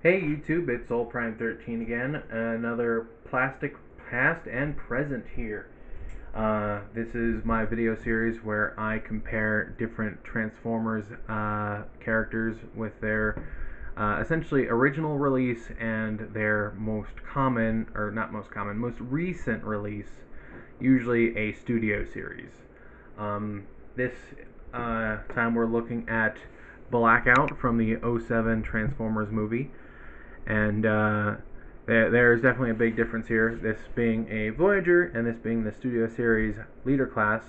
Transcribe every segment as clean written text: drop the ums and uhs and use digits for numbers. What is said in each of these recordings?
Hey YouTube, it's OldPrime13 again. Another plastic past and present here. This is my video series where I compare different Transformers characters with their essentially original release and their most common, or not most common, most recent release, usually a studio series. This time we're looking at Blackout from the '07 Transformers movie. And there's definitely a big difference here. This being a Voyager and this being the Studio Series Leader class.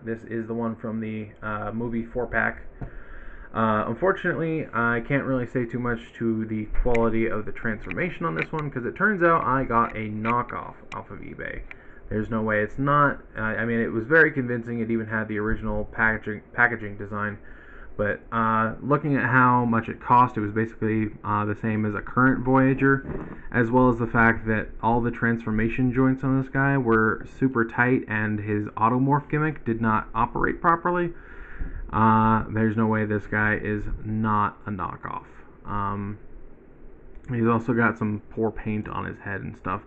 This is the one from the movie 4-pack. Unfortunately, I can't really say too much to the quality of the transformation on this one because it turns out I got a knockoff off of eBay. There's no way it's not. I mean, it was very convincing. It even had the original packaging design. But looking at how much it cost, it was basically the same as a current Voyager, as well as the fact that all the transformation joints on this guy were super tight and his automorph gimmick did not operate properly. There's no way this guy is not a knockoff. He's also got some poor paint on his head and stuff.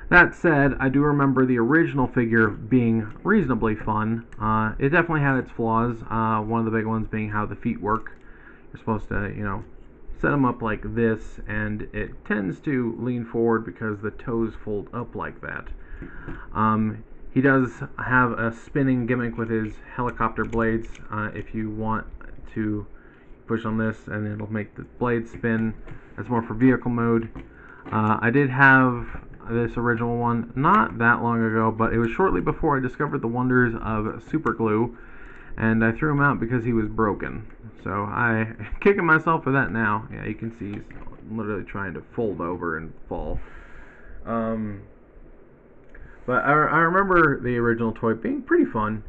That said, I do remember the original figure being reasonably fun. It definitely had its flaws. One of the big ones being how the feet work. You're supposed to, set them up like this, and it tends to lean forward because the toes fold up like that. He does have a spinning gimmick with his helicopter blades. If you want to push on this, and it'll make the blades spin. That's more for vehicle mode. I did have this original one not that long ago, but it was shortly before I discovered the wonders of super glue, and I threw him out because he was broken. So I'm kicking myself for that now. Yeah, you can see he's literally trying to fold over and fall. But I remember the original toy being pretty fun.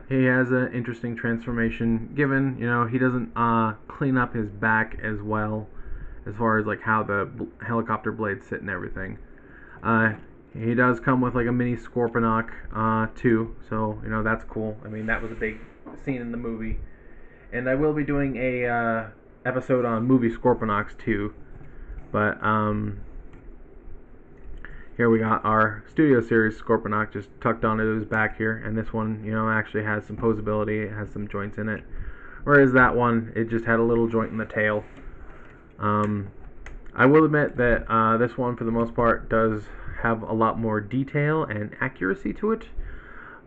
He has an interesting transformation given, he doesn't clean up his back as well as far as like how the helicopter blades sit and everything. He does come with like a mini Scorponok too, so that's cool. I mean, that was a big scene in the movie, and I will be doing a episode on movie Scorponoks too. But here we got our Studio Series Scorponok just tucked onto his back here, and this one actually has some posability. It has some joints in it, whereas that one, it just had a little joint in the tail. I will admit that this one, for the most part, does have a lot more detail and accuracy to it.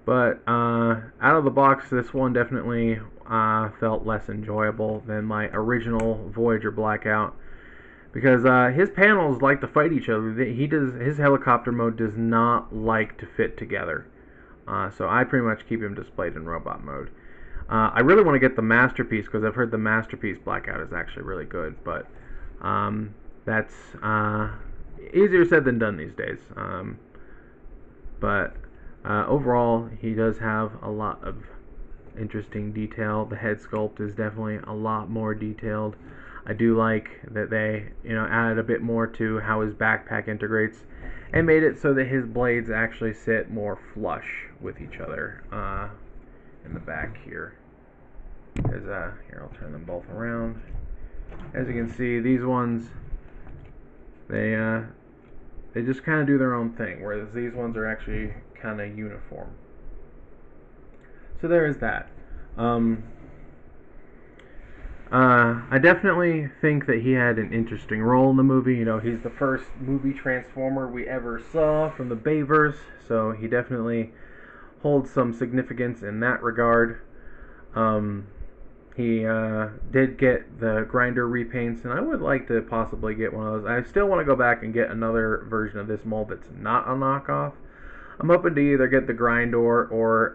But out of the box, this one definitely felt less enjoyable than my original Voyager Blackout. Because his panels like to fight each other. His helicopter mode does not like to fit together. So I pretty much keep him displayed in robot mode. I really want to get the Masterpiece because I've heard the Masterpiece Blackout is actually really good. But that's easier said than done these days. But overall, he does have a lot of interesting detail. The head sculpt is definitely a lot more detailed. I do like that they, added a bit more to how his backpack integrates and made it so that his blades actually sit more flush with each other in the back here. Here, I'll turn them both around. As you can see, these ones, they just kind of do their own thing, whereas these ones are actually kind of uniform. So there is that. I definitely think that he had an interesting role in the movie. He's the first movie Transformer we ever saw from the Bayverse, so he definitely holds some significance in that regard. He did get the grinder repaints, and I would like to possibly get one of those. I still want to go back and get another version of this mold that's not a knockoff. I'm hoping to either get the Grindor or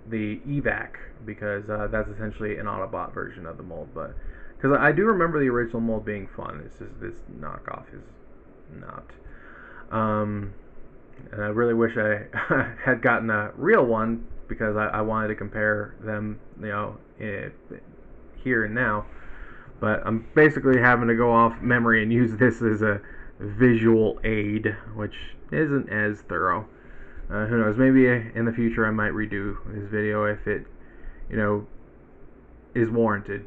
the Evac, because that's essentially an Autobot version of the mold. But because I do remember the original mold being fun, it's just this knockoff is not. And I really wish I had gotten a real one because I wanted to compare them, here and now. But I'm basically having to go off memory and use this as a visual aid, which isn't as thorough. Who knows? Maybe in the future I might redo this video if it, is warranted.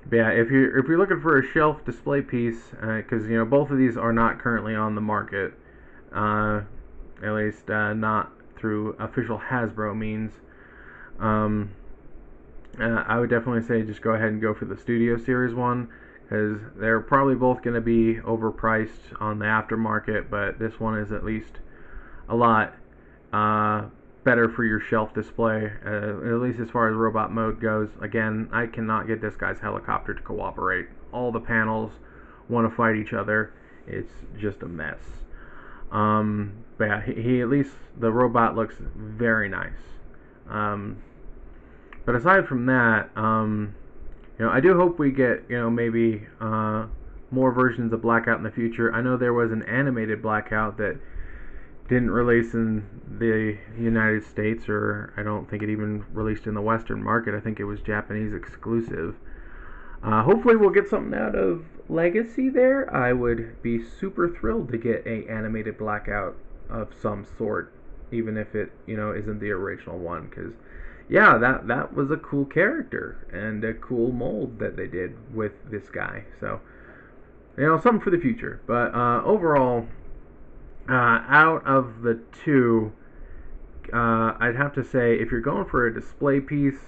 But yeah, if you're looking for a shelf display piece, because both of these are not currently on the market, uh, at least not through official Hasbro means. Um, I would definitely say just go ahead and go for the Studio Series one, because they're probably both going to be overpriced on the aftermarket, but this one is at least a lot better for your shelf display, at least as far as robot mode goes. Again, I cannot get this guy's helicopter to cooperate. All the panels want to fight each other. It's just a mess. But yeah, he at least, the robot looks very nice. But aside from that, I do hope we get, maybe more versions of Blackout in the future. I know there was an animated Blackout that didn't release in the United States, or I don't think it even released in the Western market. I think it was Japanese exclusive. Hopefully we'll get something out of Legacy there. I would be super thrilled to get a animated Blackout of some sort, even if it, isn't the original one, because yeah, that was a cool character and a cool mold that they did with this guy. So, something for the future. But overall, out of the two, I'd have to say if you're going for a display piece,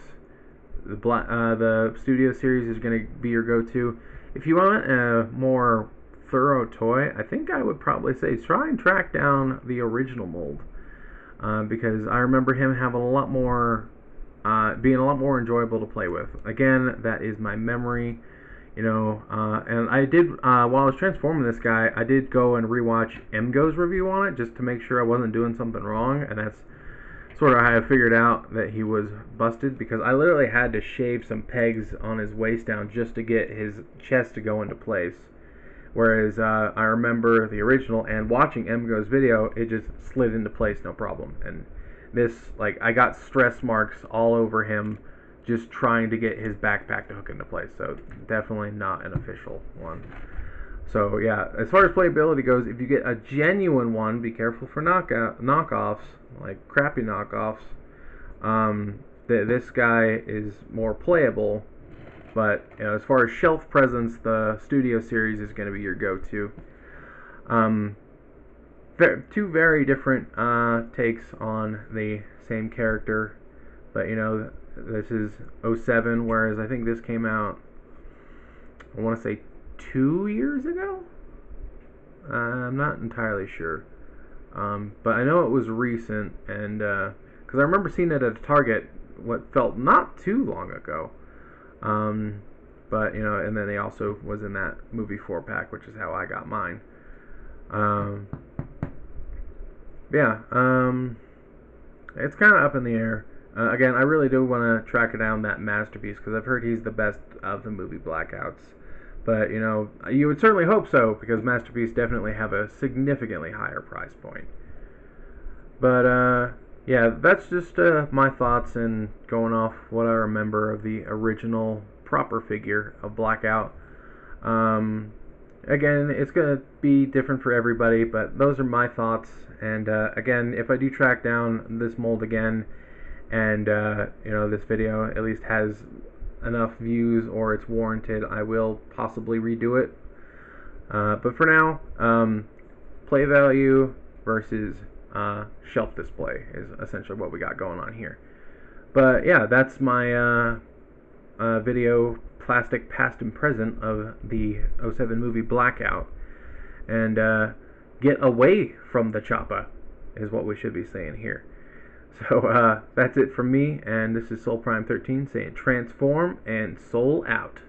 the Studio Series is going to be your go-to. If you want a more thorough toy, I think I would probably say try and track down the original mold, because I remember him having a lot more, being a lot more enjoyable to play with. Again, that is my memory. And I did, while I was transforming this guy, I did go and rewatch MGo's review on it just to make sure I wasn't doing something wrong, and that's sort of how I figured out that he was busted, because I literally had to shave some pegs on his waist down just to get his chest to go into place. Whereas I remember the original, and watching MGo's video, it just slid into place no problem. And this, I got stress marks all over him just trying to get his backpack to hook into place. So definitely not an official one. So yeah, as far as playability goes, if you get a genuine one, be careful for knockoffs, like crappy knockoffs. This guy is more playable, but as far as shelf presence, the Studio Series is going to be your go-to. Two very different takes on the same character, but this is 07, whereas I think this came out, I want to say 2 years ago? I'm not entirely sure. But I know it was recent, and because I remember seeing it at a Target what felt not too long ago. But and then they also was in that movie 4-pack, which is how I got mine. Yeah, it's kind of up in the air. Again, I really do want to track down that Masterpiece, because I've heard he's the best of the movie Blackouts. But, you would certainly hope so, because Masterpiece definitely have a significantly higher price point. But, yeah, that's just my thoughts and going off what I remember of the original proper figure of Blackout. Again, it's going to be different for everybody, but those are my thoughts. And, again, if I do track down this mold again, and, this video at least has enough views or it's warranted, I will possibly redo it. But for now, play value versus shelf display is essentially what we got going on here. But yeah, that's my video plastic past and present of the 07 movie Blackout. And get away from the Choppa is what we should be saying here. So that's it from me, and this is Soul Prime 13 saying transform and soul out.